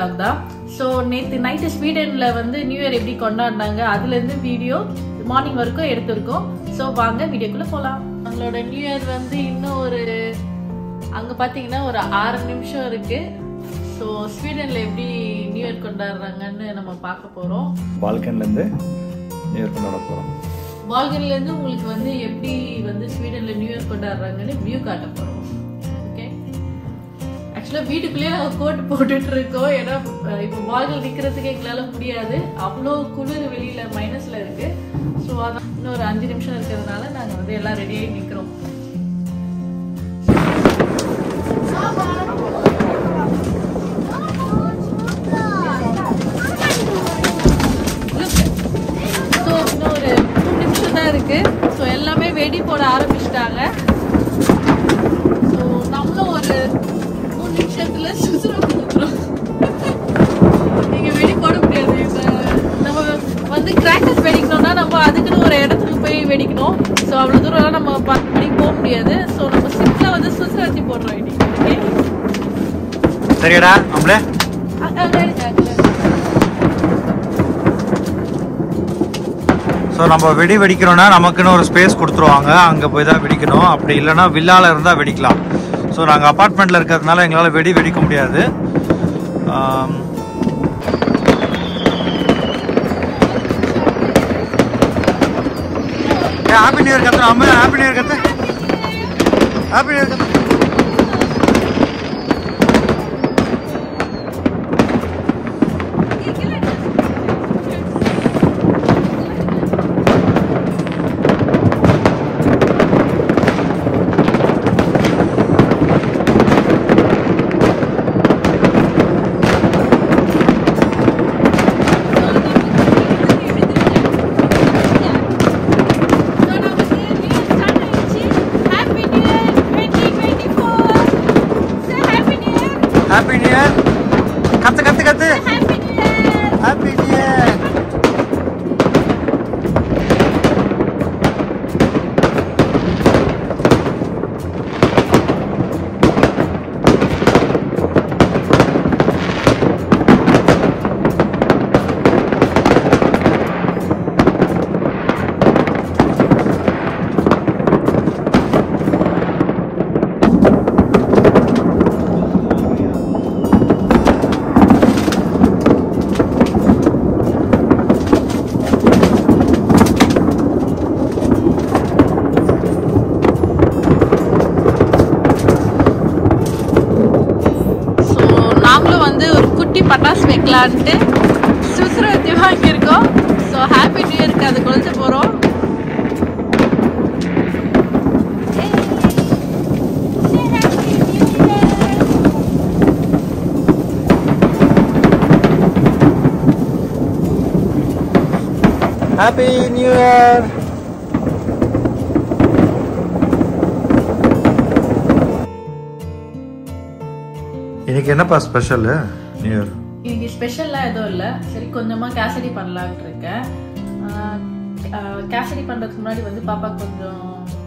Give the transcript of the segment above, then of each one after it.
vlog தான். So நேற்று night ஸ்வீடன்ல வந்து நியூ இயர் எப்படி கொண்டாடினாங்க அதுலேருந்து வீடியோ மார்னிங் வரைக்கும் எடுத்திருக்கோம். ஸோ வாங்க வீடியோக்குள்ள போகலாம். நம்மளோட நியூ இயர் வந்து இன்னும் ஒரு அங்கே பார்த்தீங்கன்னா ஒரு 6 நிமிஷம் இருக்கு. ஸோ ஸ்வீடன்ல எப்படி நியூ இயர் கொண்டாடுறாங்கன்னு நம்ம பார்க்க போகிறோம். பால்கன்லேருந்து நியூ இயர் கொண்டாட போகிறோம். பால்கன்லேருந்து உங்களுக்கு வந்து எப்படி வந்து ஸ்வீடன்ல நியூ இயர் கொண்டாடுறாங்கன்னு வியூ காட்ட போகிறோம். வீட்டுக்குள்ளேயே நாங்கள் கோட்டு போட்டுட்டு இருக்கோம். ஏன்னா இப்போ பால்கள் நிற்கிறதுக்கு எங்களால முடியாது, அவ்வளோ குளிர் வெளியில மைனஸ்ல இருக்கு. ஸோ அதான் இன்னும் ஒரு 5 நிமிஷம் இருக்கிறதுனால நாங்கள் வந்து எல்லாம் ரெடியாகி நிற்கிறோம். ஸோ இன்னும் ஒரு 3 நிமிஷம் தான் இருக்கு. ஸோ எல்லாமே வெடி போட ஆரம்பிச்சிட்டாங்க. ஸோ நம்மளும் ஒரு நிமிஷத்துல நீங்க வெடி போட முடியாது. நம்ம வந்து கிராக்கர்ஸ் வெடிக்கணும்னா நம்ம அதுக்குன்னு ஒரு இடத்துக்கு போய் வெடிக்கணும். ஸோ அவ்வளவு தூரம் நம்ம பண்ணி போக முடியாது. ஸோ நம்ம சிம்பிளா வந்து சுசுராத்தி போடுறோம் இன்னைக்கு. சரியாடா நம்மளே ஸோ நம்ம வெடி வெடிக்கிறோம்னா நமக்குன்னு ஒரு ஸ்பேஸ் கொடுத்துருவாங்க, அங்கே போய் தான் வெடிக்கணும். அப்படி இல்லைன்னா வில்லால இருந்தால் வெடிக்கலாம். ஸோ நாங்கள் அப்பார்ட்மெண்ட்டில் இருக்கிறதுனால எங்களால் வெடிக்க முடியாது. ஹாப்பி நியூ இயர் கத்துறோம். அம்மா ஹாப்பி நியூ இயர் கத்து, ஹாப்பி நியூ இயர் கத்து. ஹாப்பி நியூ இயர் கத்து கத்து கத்து. Happy new year. பட்டாசு வைக்கலான்ட்டு சுசுராத்தி வாங்கியிருக்கோம். ஸோ ஹாப்பி நியூ இயருக்கு அது கொளுத்த போகிறோம். Happy new year. இன்னைக்கு என்னப்பா ஸ்பெஷல் நியூ இயர்? இன்னைக்கு ஸ்பெஷல்லாம் எதுவும் இல்லை. சரி கொஞ்சமாக கேசரி பண்ணலான்ட்டு இருக்கேன். கேசரி பண்ணுறதுக்கு முன்னாடி வந்து பாப்பா கொஞ்சம்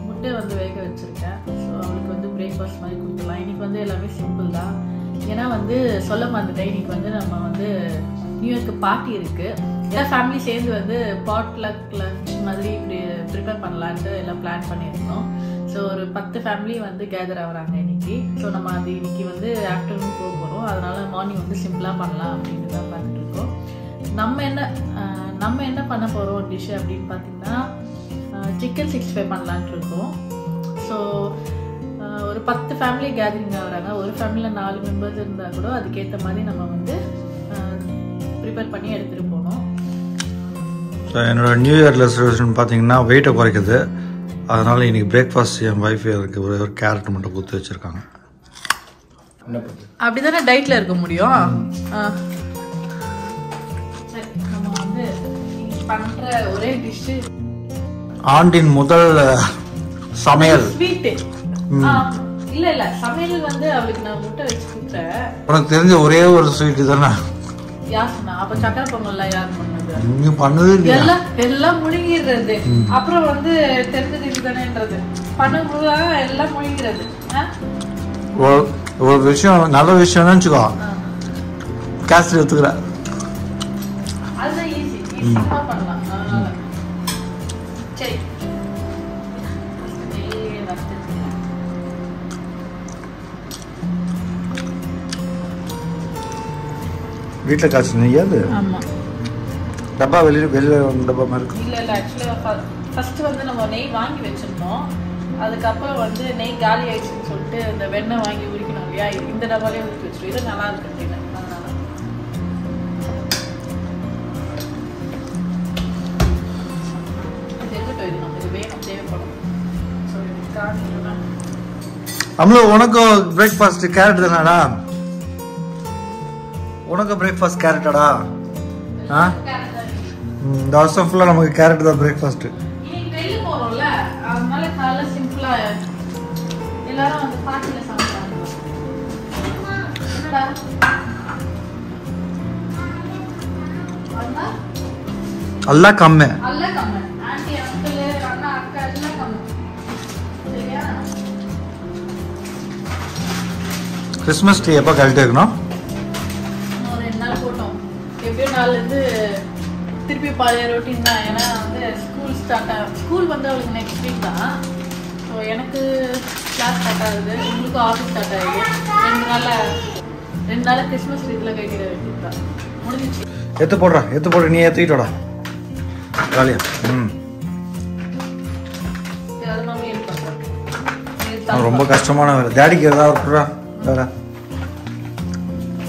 முட்டை வந்து வேக வச்சுருக்கேன். ஸோ அவளுக்கு வந்து பிரேக்ஃபாஸ்ட் மாதிரி கொடுத்துடலாம். இன்னைக்கு வந்து எல்லாமே சிம்பிள் தான். ஏன்னா வந்து சொல்ல மறந்துட்டேன், இன்னைக்கு வந்து நம்ம வந்து நியூ இயர்க்கு பார்ட்டி இருக்குது. எல்லா ஃபேமிலி சேர்ந்து வந்து பாட்லக் லஞ்ச் மாதிரி ப்ரிப்பேர் பண்ணலான்ட்டு எல்லாம் பிளான் பண்ணியிருக்கோம். ஸோ ஒரு 10 ஃபேமிலி வந்து கேதர் ஆகுறாங்க இன்னைக்கு. ஸோ நம்ம அது இன்னைக்கு வந்து ஆஃப்டர்நூன் போக போகிறோம். அதனால மார்னிங் வந்து சிம்பிளாக பண்ணலாம் அப்படின்னு தான் பார்த்துட்டு இருக்கோம். நம்ம என்ன பண்ண போகிறோம் டிஷ் அப்படின்னு பார்த்தீங்கன்னா சிக்கன் 65 பண்ணலான்ட்டு இருக்கோம். ஸோ ஒரு 10 ஃபேமிலி கேதரிங் ஆகுறாங்க. ஒரு ஃபேமிலியில் 4 மெம்பர்ஸ் இருந்தால் கூட அதுக்கேற்ற மாதிரி நம்ம வந்து ப்ரிப்பேர் பண்ணி எடுத்துகிட்டு போகணும். ஸோ என்னோட நியூ இயர் ரெசல்யூஷன் பார்த்தீங்கன்னா வெயிட்டை குறைக்குது. அதனால இன்னைக்கு பிரேக்ஃபாஸ்ட் என் வைஃப் எனக்கு ஒரு கேரட் மட்டும் குத்து வச்சிருக்காங்க. அப்படிதானே டயட்ல இருக்க முடியும். நம்ம வந்து பண்ற ஒரே டிஷ் ஆண்டின் முதல் சமையல் ஸ்வீட். இல்ல சமையல் வந்து அவளுக்கு நான் முட்டை வச்சு கொடுத்தேன். உனக்கு தெரிஞ்ச ஒரே ஒரு ஸ்வீட் தானே? யார் சொன்னா? அப்ப சக்கரை பொங்கல்லாம் யார் பண்ணது? நீ பண்ணது இல்லையா? எல்லாம் முழுங்கிடுறது. அப்புறம் வந்து தெரிஞ்சது இதுதானேன்றது பண்ணும்போது எல்லாம் முழுங்கிறது. ஒரு விஷயம் நல்ல விஷயம்னு வச்சுக்கோ, கேசரி ஒத்துக்கிறா. அதுதான் ஈஸி, ஈஸியா பண்ணலாம். அதனால சரி வீட்டில் காய்ச்சி நெய்யா அது? ஆமாம். டப்பா வெளியில் டப்பா மாதிரி இருக்கும். இல்லை இல்லை, ஆக்சுவலாக ஃபஸ்ட்டு வந்து நம்ம நெய் வாங்கி வச்சுருந்தோம். அதுக்கப்புறம் வந்து நெய் காலி ஆயிடுச்சுன்னு சொல்லிட்டு இந்த வெண்ணெய் வாங்கி உரிக்கணும் இல்லையா, இந்த டப்பாலே ஊற்றி வச்சிடும். இது நல்லா இருக்கு அப்படின்னு. அதனால இது இருக்கட்டும், இது நமக்கு வேணும், தேவைப்படும். ஸோ இது காரணம் அம்மா உனக்கும் பிரேக்ஃபாஸ்ட் கேரட் தானடா? உனக்கு பிரேக்ஃபாஸ்ட் கேரட்டாடா? ஆ இந்த வருஷம் ஃபுல்லாக நமக்கு கேரட் தான் பிரேக்ஃபாஸ்ட்டு. இன்னைக்கு வெளியே போகிறோம்ல, அதனால காலைல சிம்பிளாக எல்லாரும் வந்து பார்ட்டியில் சாப்பிடுவாங்க. என்னடா அல்ல கம்மி அல்ல கம்மி, ஆண்டி அங்கிள் அண்ணா அக்கா எல்லாம் கம்மி. சரியா? கிறிஸ்மஸ் ட்ரீ எப்போ கழட்டி வைக்கணும்? ஒரு 2 நாள் போட்டோம். எப்படியோ நாள்லேருந்து திருப்பி பழைய ரொட்டீன் தான். ஏன்னா வந்து ஸ்கூல் வந்து அவளுக்கு நெக்ஸ்ட் வீக் தான். ஸோ எனக்கு கிளாஸ் ஸ்டார்ட் ஆகுது, உங்களுக்கும் ஆஃபீஸ் ஸ்டார்ட் ஆகுது. 2 நாள் கிறிஸ்மஸ் வீட்டில் கட்டிட வேண்டியது தான். முடிஞ்சிச்சு. எடுத்து போடுற நீ ஏற்றிக்கிட்டோடா ஜாலியா. அது மாதிரி இருப்பாங்க. ரொம்ப கஷ்டமான வேலை. டேடிக்கு ஏதாவது இருக்குடா வேலை.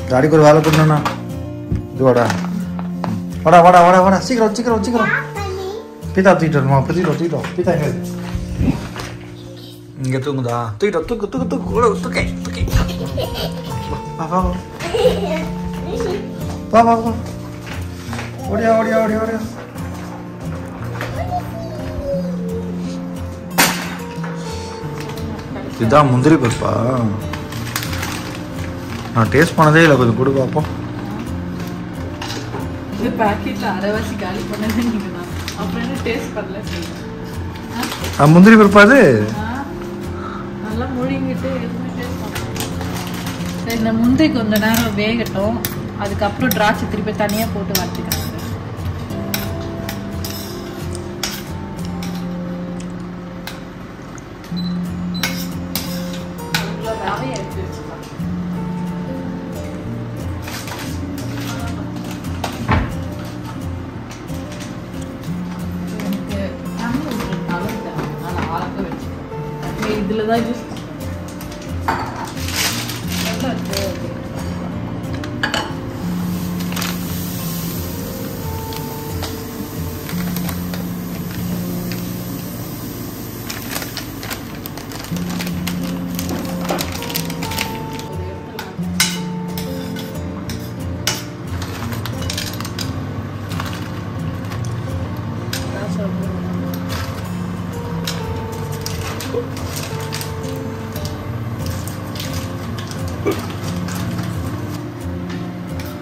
டேடிக்கு ஒரு வேலை பண்ணணும்ண்ணா. இதுவாடா வாடா வாடா வாடா வாடா சீக்கிரம். பீதா தூக்கிட்டோமா? தூக்கிட்டோம். பீதா எங்க இங்கே தூங்குதா? தூக்கி வா ஓடியா. இதுதான் முந்திரி பருப்பா? நான் டேஸ்ட் பண்ணதே இல்லை. கொஞ்சம் கொடு பார்ப்போம். இது பாக்கெட்டில் அரைவாசி காலி பண்ணது நீங்கள் தான். அப்புறம் என்ன டேஸ்ட் பண்ணல? முந்திரி பருப்பா அது? நல்லா முழுங்கிட்டு எதுவுமே டேஸ்ட் பண்ணலாம். இந்த முந்திரி கொஞ்ச நேரம் வேகட்டும். அதுக்கப்புறம் திராட்சை திருப்பி தனியாக போட்டு வறுத்துக்கிறாங்க. அதுக்குள்ள ரவையை எடுத்து வச்சுக்கலாம். இதில் தான் ஜூஸ்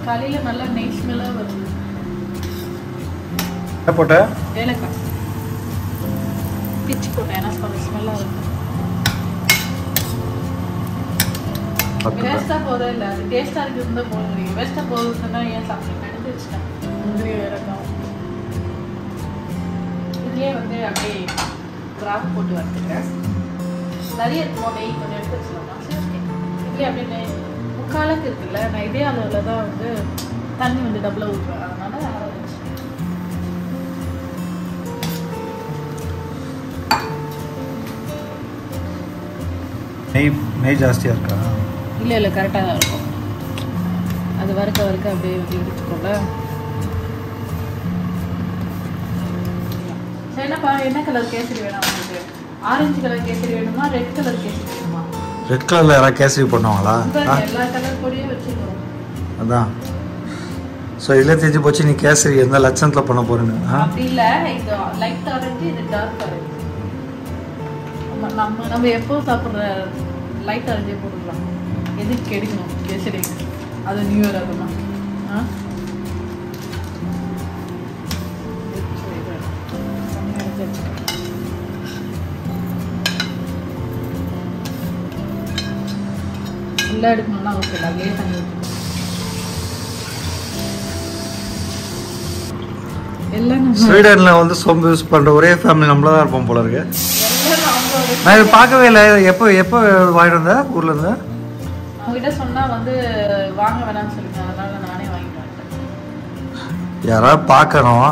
காலையில நல்லா நெய் ஸ்மெல்லா வருது. என்ன போட்ட? ஏலக்காய் பிச்சு போட்டேன். ஏன்னா கொஞ்சம் ஸ்மெல்லா இருக்கு. வேஸ்டா போதே இல்லை, அது டேஸ்டா இருக்குன்னு தான் போட முடியும். வேஸ்டா போகுதுன்னா ஏன் சாப்பிட்டு எடுத்து வச்சுட்டேன். முந்திரி ஏலக்காய் இதுலேயே வந்து அப்படியே திராட்சை போட்டு வறுத்துக்கிறேன். நிறைய இருக்கும் நெய், கொஞ்சம் எடுத்து வச்சுக்கலாமா? சரி, ஓகே. இதுலேயே அப்படியே நெய் முக்காலுக்கு இருக்குல்ல, நான் இதே அளவில் தான் வந்து தண்ணி வந்து டபுளாக ஊற்றுவேன். அதனால நெய் ஜாஸ்தியாக இருக்கா? இல்லை கரெக்டாக தான் இருக்கும். அது வறுக்க அப்படியே வந்து இடிச்சுக்கோங்க. சரி, என்ன கலர் கேசரி வேணும் உங்களுக்கு? ஆரஞ்சு கலர் கேசரி வேணுமா, ரெட் கலர் கேசரி வேணுமா? ரெட் கலரில் யாராவது கேசரி பண்ணுவாங்களா? எல்லா கலர் பொடியும் வச்சுக்கணும். அதான். ஸோ இதில் தெரிஞ்சு போச்சு நீ கேசரி எந்த லட்சத்தில் பண்ண போறேன்னு. அப்படி இல்லை, இது லைட் ஆரஞ்சு, இது டார்க் ஆரஞ்சு. நம்ம எப்போ சாப்பிட்ற லைட் ஆரஞ்சே போட்டுக்கலாம். எதுக்கு கெடுக்கணும் கேசரி? அது நியூ இயர் ஆகுமா? ஃபுல்லாக எடுக்கணும்னா ஓகே, அதுலேயே தண்ணி ஊற்றணும். எல்லாம் ஸ்வீடன்ல வந்து சொம்பு யூஸ் பண்ற ஒரே ஃபேமிலி நம்மள தான் இருப்போம் போல இருக்கு. நான் இது பார்க்கவே இல்லை. எப்போ வாங்கிட்டு வந்த ஊர்ல இருந்து? அவங்ககிட்ட சொன்னா வந்து வாங்க வேணாம்னு சொல்லுங்க, அதனால நானே வாங்கிட்டு வந்துட்டேன். யாராவது பார்க்கணும்,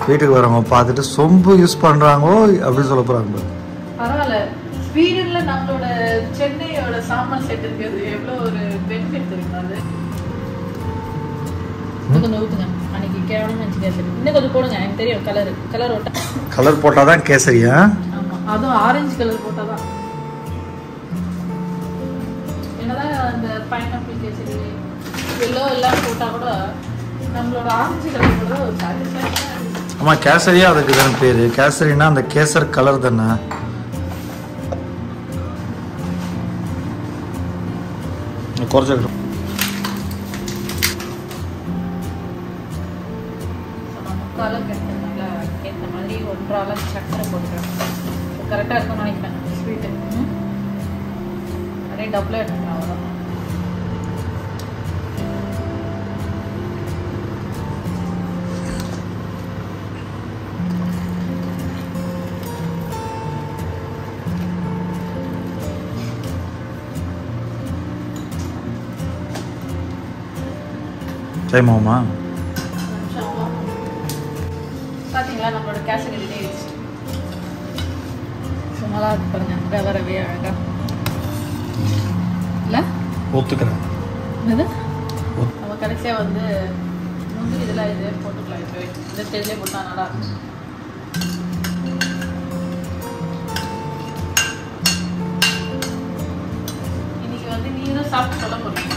வீட்டுக்கு வரவங்க பார்த்துட்டு சொம்பு யூஸ் பண்றாங்கோ அப்படின்னு சொல்ல போறாங்க. பரவாயில்ல, ஸ்வீடன்ல நம்மளோட சென்னையோட சாமான் செட் இருக்கிறது எவ்வளோ ஒரு பெனிஃபிட் தெரியுமா? அது கொஞ்சம் ஊற்றுங்க, அன்னைக்கு கேவலம் நினச்சி கேசரி இன்னும் கொஞ்சம் போடுங்க. எனக்கு தெரியும் கலர் ஓட்ட கலர் போட்டாதான் கேசரியா? ஆமாம், அதுவும் ஆரஞ்சு கலர் போட்டாதான். என்னதான் அந்த பைனாப்பிள் கேசரி எல்லோ எல்லாம் போட்டால் கூட நம்மளோட ஆரஞ்சு கலர் கூட ஒரு சாட்டிஸ்ஃபேக்ஷன். ஆமாம், கேசரியா அதுக்கு தானே பேர். கேசரினா அந்த கேசர் கலர் தானே. குறைச்சிக்கணும். முக்காலுக்கு ஏற்ற மாதிரி 1.5 சக்கரை போட்டுக்கிறேன். கரெக்டாக இருக்கும்னு நினைக்கிறேன் ஸ்வீட்டு. நிறைய டபுளாக எடுத்துக்கிறேன், அவ்வளோதான். செய்யுமாமா? பார்த்தீங்களா, நம்மளோட கேசரி ரெடி ஆயிடுச்சு. நல்லா இருக்கு பாருங்க, ரவே அழகா இல்லை? ஒத்துக்கிறேன். என்னது நம்ம கடைசியாக வந்து முந்திரி இதெல்லாம் இது போட்டுக்கலாம். இப்போ இந்த ஸ்டேஜ்லேயே போட்டா நல்லா இருக்கும். இன்னைக்கு வந்து நீ தான் சாப்பிட்டு சொல்ல போறீங்க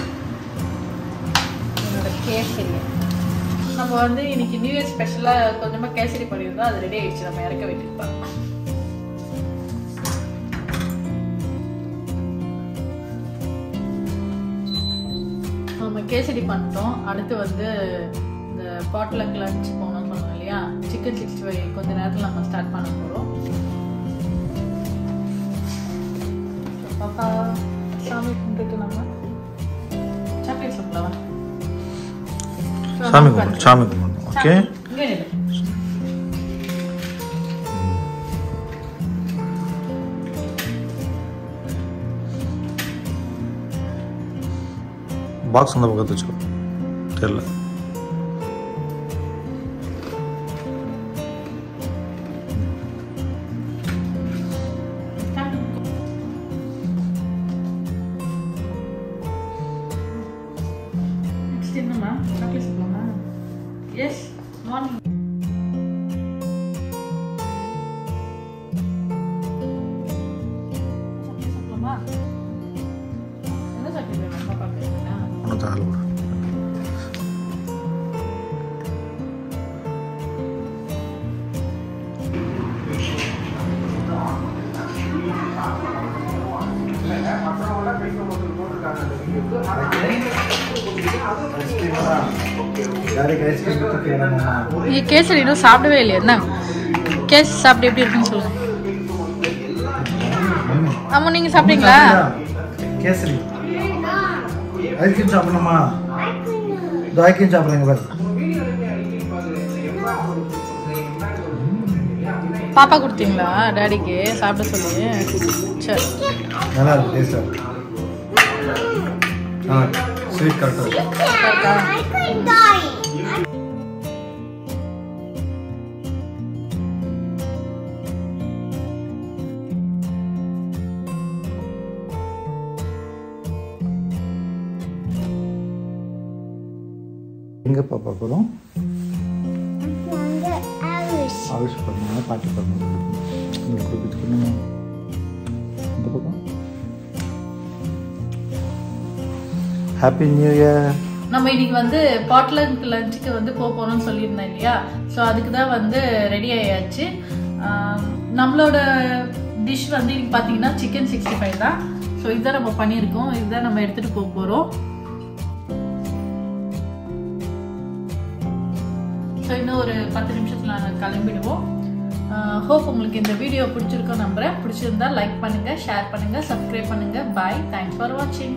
என்னோட கேசரி. நம்ம வந்து இன்னைக்கு நியூ இயர் ஸ்பெஷலாக கொஞ்சமாக கேசரி பண்ணியிருந்தோம், அது ரெடி ஆயிடுச்சு. நம்ம இறக்க வேண்டியிருப்போம். நம்ம கேசரி பண்ணிட்டோம். அடுத்து வந்து இந்த பாட்லக் லஞ்ச் போகணும்னு சொன்னோம் இல்லையா, சிக்கன் 65 கொஞ்ச நேரத்தில் நம்ம ஸ்டார்ட் பண்ண போகிறோம். பாப்பா சாமி கும்பிட்டு நம்ம சாக்லேட் சாப்பிடலாம். சாமி கும்பிடணும். ஓகே, இங்கே பாக்ஸ் அந்த பக்கத்து வச்சுக்கோ. தெரியல. என்னம்மா சாக்லேட் சாப்பிடலாமா? Yes, morning. சாப்பிடலாமா? என்ன சாக்லேட் வேணும் பாப்பாக்கு? ஒன்று தாள் விடு. நீ கேசரி இன்னும் சாப்பிடவே இல்லையா? என்ன கேசரி சாப்பிட்டு எப்படி இருக்குன்னு சொல்லுங்க. ஆமா, நீங்க சாப்பிட்டீங்களா? கேசரி ஐஸ்கிரீம் சாப்பிடணுமா? ஐஸ்கிரீம் சாப்பிடுங்க பாரு. பாப்பா கொடுத்தீங்களா டாடிக்கு சாப்பிட சொல்லி? சரி, நல்லா இருக்கு. டேஸ்டா ஸ்வீட் கரெக்டாக. எங்கே பாப்பா போகிறோம்? ஆவிஷ் பண்ணுங்க, பாட்டு பண்ணுங்க. உங்களுக்கு கொடுத்துக்கணுமா? இந்த பக்கம் ஹாப்பி நியூ இயர். நம்ம இன்னைக்கு வந்து பாட்லக் லஞ்சுக்கு வந்து போகிறோம்னு சொல்லியிருந்தேன் இல்லையா? ஸோ அதுக்கு தான் வந்து ரெடி ஆயாச்சு. நம்மளோட டிஷ் வந்து இன்னைக்கு பார்த்தீங்கன்னா சிக்கன் 65 தான். ஸோ இதுதான் நம்ம பண்ணியிருக்கோம், இதுதான் நம்ம எடுத்துகிட்டு போக போகிறோம். ஸோ இன்னும் ஒரு 10 நிமிஷத்தில் நாங்கள் கிளம்பிடுவோம். ஹோப் உங்களுக்கு இந்த வீடியோ பிடிச்சிருக்கோம் நம்புறேன். பிடிச்சிருந்தா லைக் பண்ணுங்கள், ஷேர் பண்ணுங்கள், சப்ஸ்கிரைப் பண்ணுங்கள். பாய், தேங்க்ஸ் ஃபார் வாட்சிங்.